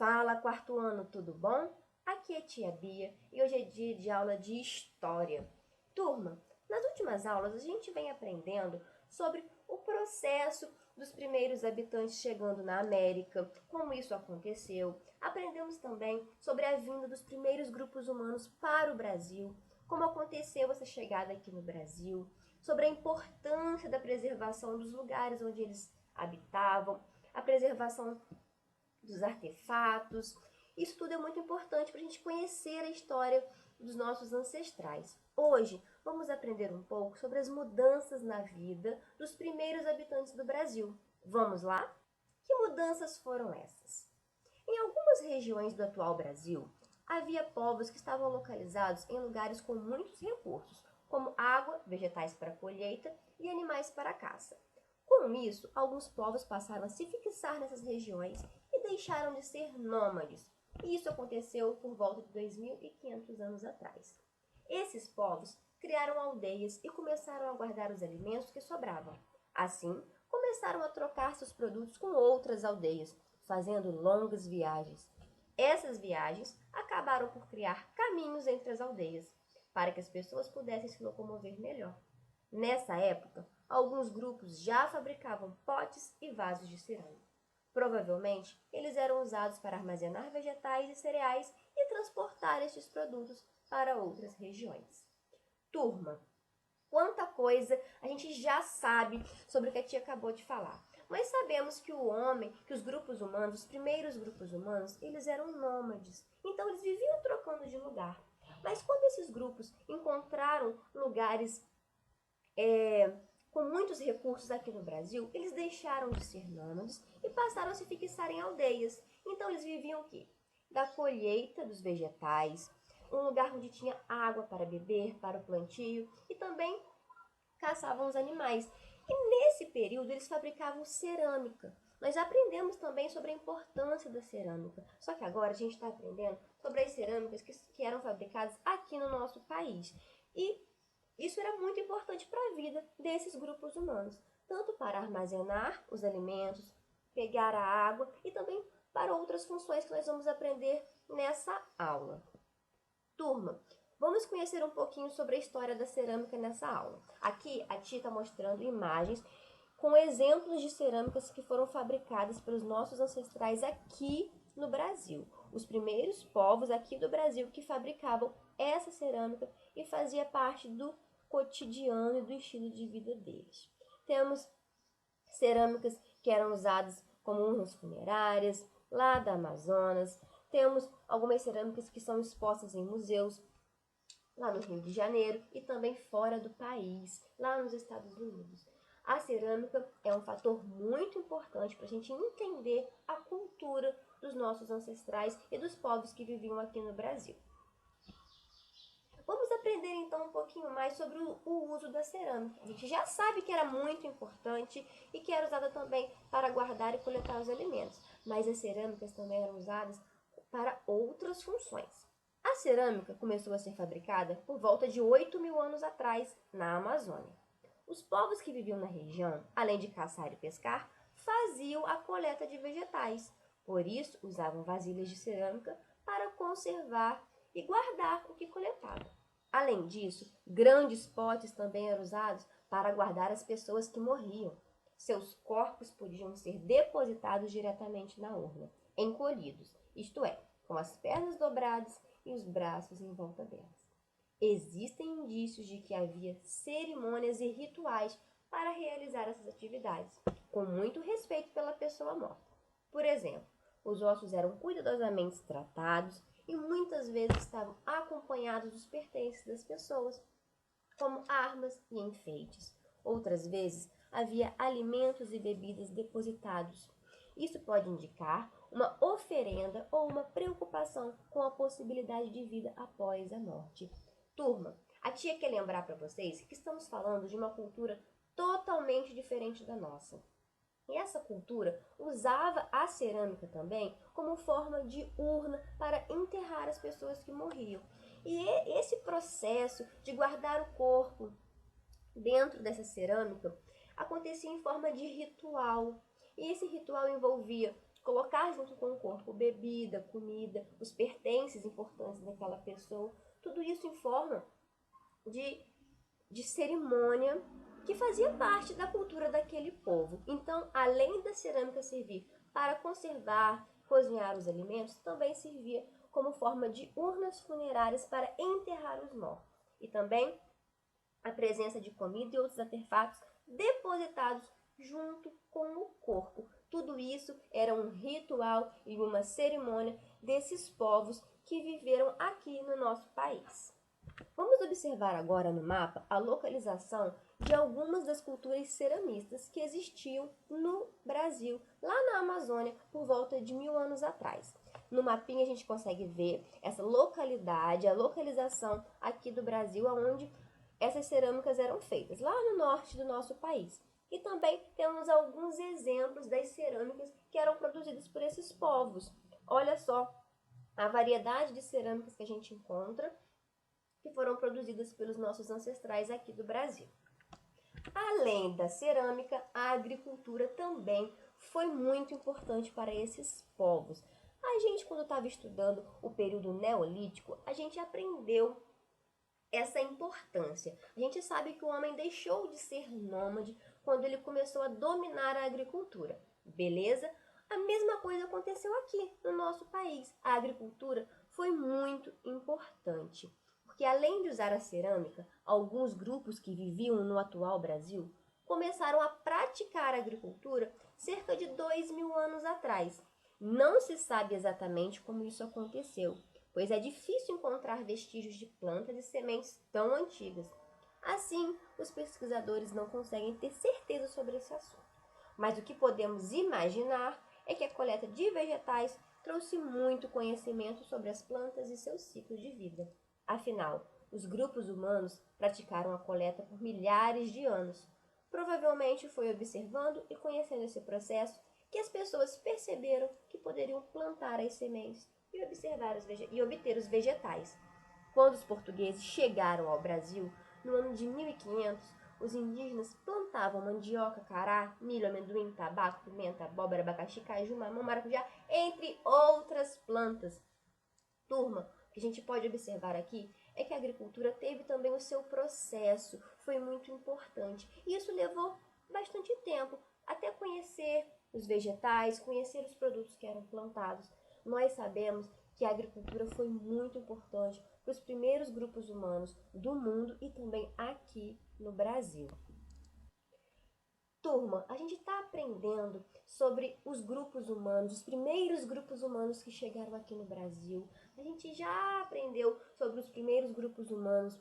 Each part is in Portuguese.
Fala, quarto ano, tudo bom? Aqui é tia Bia e hoje é dia de aula de História. Turma, nas últimas aulas a gente vem aprendendo sobre o processo dos primeiros habitantes chegando na América, como isso aconteceu. Aprendemos também sobre a vinda dos primeiros grupos humanos para o Brasil, como aconteceu essa chegada aqui no Brasil, sobre a importância da preservação dos lugares onde eles habitavam, a preservação dos artefatos. Isso tudo é muito importante para a gente conhecer a história dos nossos ancestrais. Hoje, vamos aprender um pouco sobre as mudanças na vida dos primeiros habitantes do Brasil. Vamos lá? Que mudanças foram essas? Em algumas regiões do atual Brasil, havia povos que estavam localizados em lugares com muitos recursos, como água, vegetais para colheita e animais para caça. Com isso, alguns povos passaram a se fixar nessas regiões e deixaram de ser nômades. E isso aconteceu por volta de 2.500 anos atrás. Esses povos criaram aldeias e começaram a guardar os alimentos que sobravam. Assim, começaram a trocar seus produtos com outras aldeias, fazendo longas viagens. Essas viagens acabaram por criar caminhos entre as aldeias, para que as pessoas pudessem se locomover melhor. Nessa época, alguns grupos já fabricavam potes e vasos de cerâmica. Provavelmente, eles eram usados para armazenar vegetais e cereais e transportar estes produtos para outras regiões. Turma, quanta coisa a gente já sabe sobre o que a tia acabou de falar. Mas sabemos que o homem, que os grupos humanos, os primeiros grupos humanos, eles eram nômades. Então, eles viviam trocando de lugar. Mas quando esses grupos encontraram lugares com muitos recursos aqui no Brasil, eles deixaram de ser nômades e passaram a se fixar em aldeias. Então eles viviam o quê? Da colheita dos vegetais, um lugar onde tinha água para beber, para o plantio, e também caçavam os animais. E nesse período eles fabricavam cerâmica. Nós aprendemos também sobre a importância da cerâmica. Só que agora a gente está aprendendo sobre as cerâmicas que eram fabricadas aqui no nosso país. E isso era muito importante para a vida desses grupos humanos, tanto para armazenar os alimentos, pegar a água e também para outras funções que nós vamos aprender nessa aula. Turma, vamos conhecer um pouquinho sobre a história da cerâmica nessa aula. Aqui a tia está mostrando imagens com exemplos de cerâmicas que foram fabricadas pelos nossos ancestrais aqui no Brasil. Os primeiros povos aqui do Brasil que fabricavam essa cerâmica e fazia parte do cotidiano e do estilo de vida deles. Temos cerâmicas que eram usadas como urnas funerárias, lá da Amazonas. Temos algumas cerâmicas que são expostas em museus, lá no Rio de Janeiro e também fora do país, lá nos Estados Unidos. A cerâmica é um fator muito importante para a gente entender a cultura dos nossos ancestrais e dos povos que viviam aqui no Brasil. Vamos aprender então um pouquinho mais sobre o uso da cerâmica. A gente já sabe que era muito importante e que era usada também para guardar e coletar os alimentos, mas as cerâmicas também eram usadas para outras funções. A cerâmica começou a ser fabricada por volta de 8.000 anos atrás, na Amazônia. Os povos que viviam na região, além de caçar e pescar, faziam a coleta de vegetais. Por isso, usavam vasilhas de cerâmica para conservar e guardar o que coletavam. Além disso, grandes potes também eram usados para guardar as pessoas que morriam. Seus corpos podiam ser depositados diretamente na urna, encolhidos, isto é, com as pernas dobradas e os braços em volta delas. Existem indícios de que havia cerimônias e rituais para realizar essas atividades, com muito respeito pela pessoa morta. Por exemplo, os ossos eram cuidadosamente tratados e muitas vezes estavam acompanhados dos pertences das pessoas, como armas e enfeites. Outras vezes havia alimentos e bebidas depositados. Isso pode indicar uma oferenda ou uma preocupação com a possibilidade de vida após a morte. Turma, a tia quer lembrar para vocês que estamos falando de uma cultura totalmente diferente da nossa. E essa cultura usava a cerâmica também como forma de urna para enterrar as pessoas que morriam. E esse processo de guardar o corpo dentro dessa cerâmica acontecia em forma de ritual. E esse ritual envolvia colocar junto com o corpo bebida, comida, os pertences importantes daquela pessoa, tudo isso em forma de cerimônia que fazia parte da cultura daquele povo. Então, além da cerâmica servir para conservar, cozinhar os alimentos, também servia como forma de urnas funerárias para enterrar os mortos. E também a presença de comida e outros artefatos depositados junto com o corpo. Tudo isso era um ritual e uma cerimônia desses povos que viveram aqui no nosso país. Vamos observar agora no mapa a localização de algumas das culturas ceramistas que existiam no Brasil, lá na Amazônia, por volta de 1000 anos atrás. No mapinha a gente consegue ver essa localidade, a localização aqui do Brasil, onde essas cerâmicas eram feitas, lá no norte do nosso país. E também temos alguns exemplos das cerâmicas que eram produzidas por esses povos. Olha só a variedade de cerâmicas que a gente encontra, que foram produzidas pelos nossos ancestrais aqui do Brasil. Além da cerâmica, a agricultura também foi muito importante para esses povos. A gente, quando estava estudando o período neolítico, a gente aprendeu essa importância. A gente sabe que o homem deixou de ser nômade quando ele começou a dominar a agricultura. Beleza? A mesma coisa aconteceu aqui no nosso país. A agricultura foi muito importante, porque além de usar a cerâmica, alguns grupos que viviam no atual Brasil começaram a praticar a agricultura cerca de 2000 anos atrás. Não se sabe exatamente como isso aconteceu, pois é difícil encontrar vestígios de plantas e sementes tão antigas. Assim, os pesquisadores não conseguem ter certeza sobre esse assunto. Mas o que podemos imaginar é que a coleta de vegetais trouxe muito conhecimento sobre as plantas e seus ciclos de vida. Afinal, os grupos humanos praticaram a coleta por milhares de anos. Provavelmente foi observando e conhecendo esse processo que as pessoas perceberam que poderiam plantar as sementes e obter os vegetais. Quando os portugueses chegaram ao Brasil, no ano de 1500, os indígenas plantavam mandioca, cará, milho, amendoim, tabaco, pimenta, abóbora, abacaxi, caju, mamão, maracujá, entre outras plantas. Turma, o que a gente pode observar aqui é que a agricultura teve também o seu processo, foi muito importante. E isso levou bastante tempo até conhecer os vegetais, conhecer os produtos que eram plantados. Nós sabemos que a agricultura foi muito importante para os primeiros grupos humanos do mundo e também aqui no Brasil. Turma, a gente está aprendendo sobre os grupos humanos, os primeiros grupos humanos que chegaram aqui no Brasil. A gente já aprendeu sobre os primeiros grupos humanos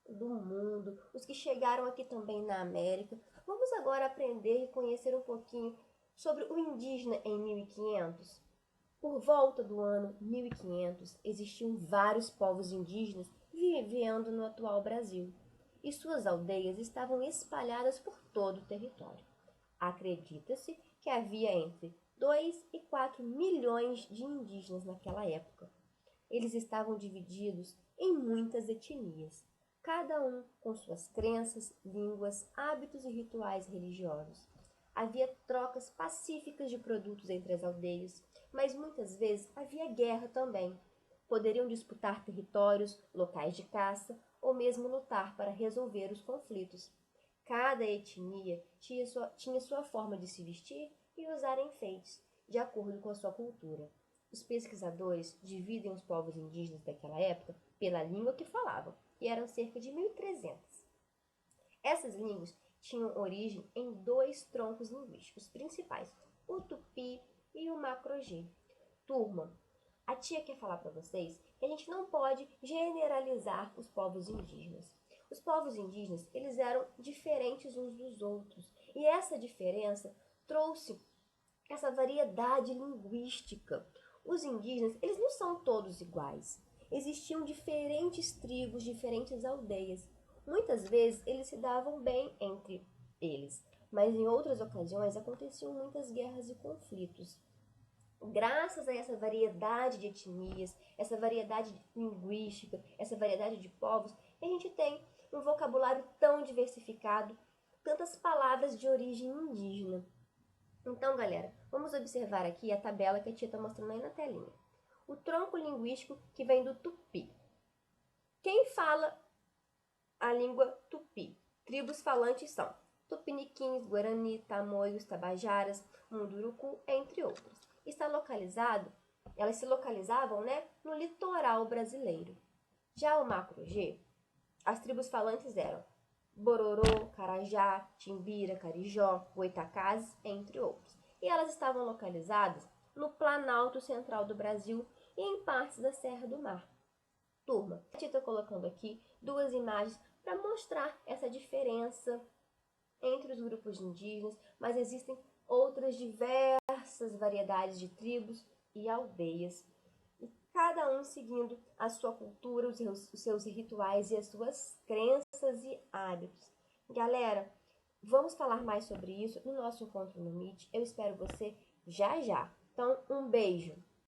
do mundo, os que chegaram aqui também na América. Vamos agora aprender e conhecer um pouquinho sobre o indígena em 1500. Por volta do ano 1500, existiam vários povos indígenas vivendo no atual Brasil, e suas aldeias estavam espalhadas por todo o território. Acredita-se que havia entre 2 e 4 milhões de indígenas naquela época. Eles estavam divididos em muitas etnias, cada um com suas crenças, línguas, hábitos e rituais religiosos. Havia trocas pacíficas de produtos entre as aldeias, mas muitas vezes havia guerra também. Poderiam disputar territórios, locais de caça ou mesmo lutar para resolver os conflitos. Cada etnia tinha sua forma de se vestir e usar enfeites, de acordo com a sua cultura. Os pesquisadores dividem os povos indígenas daquela época pela língua que falavam, e eram cerca de 1300. Essas línguas tinham origem em 2 troncos linguísticos principais, o tupi e o macro-G. Turma, a tia quer falar para vocês que a gente não pode generalizar os povos indígenas. Os povos indígenas, eles eram diferentes uns dos outros, e essa diferença trouxe essa variedade linguística. Os indígenas, eles não são todos iguais. Existiam diferentes tribos, diferentes aldeias. Muitas vezes eles se davam bem entre eles, mas em outras ocasiões aconteciam muitas guerras e conflitos. Graças a essa variedade de etnias, essa variedade linguística, essa variedade de povos, a gente tem um vocabulário tão diversificado, tantas palavras de origem indígena. Então, galera, vamos observar aqui a tabela que a tia está mostrando aí na telinha. O tronco linguístico que vem do tupi. Quem fala a língua tupi? Tribos falantes são tupiniquins, guarani, tamoios, tabajaras, munduruku, entre outras. Elas se localizavam, no litoral brasileiro. Já o macro G, as tribos falantes eram Bororô, Carajá, Timbira, Carijó, Goitacazes, entre outros. E elas estavam localizadas no Planalto Central do Brasil e em partes da Serra do Mar. Turma, a gente está colocando aqui duas imagens para mostrar essa diferença entre os grupos indígenas, mas existem outras diversas variedades de tribos e aldeias, e cada um seguindo a sua cultura, os seus rituais e as suas crenças e hábitos. Galera, vamos falar mais sobre isso no nosso encontro no Meet. Eu espero você já já. Então, um beijo!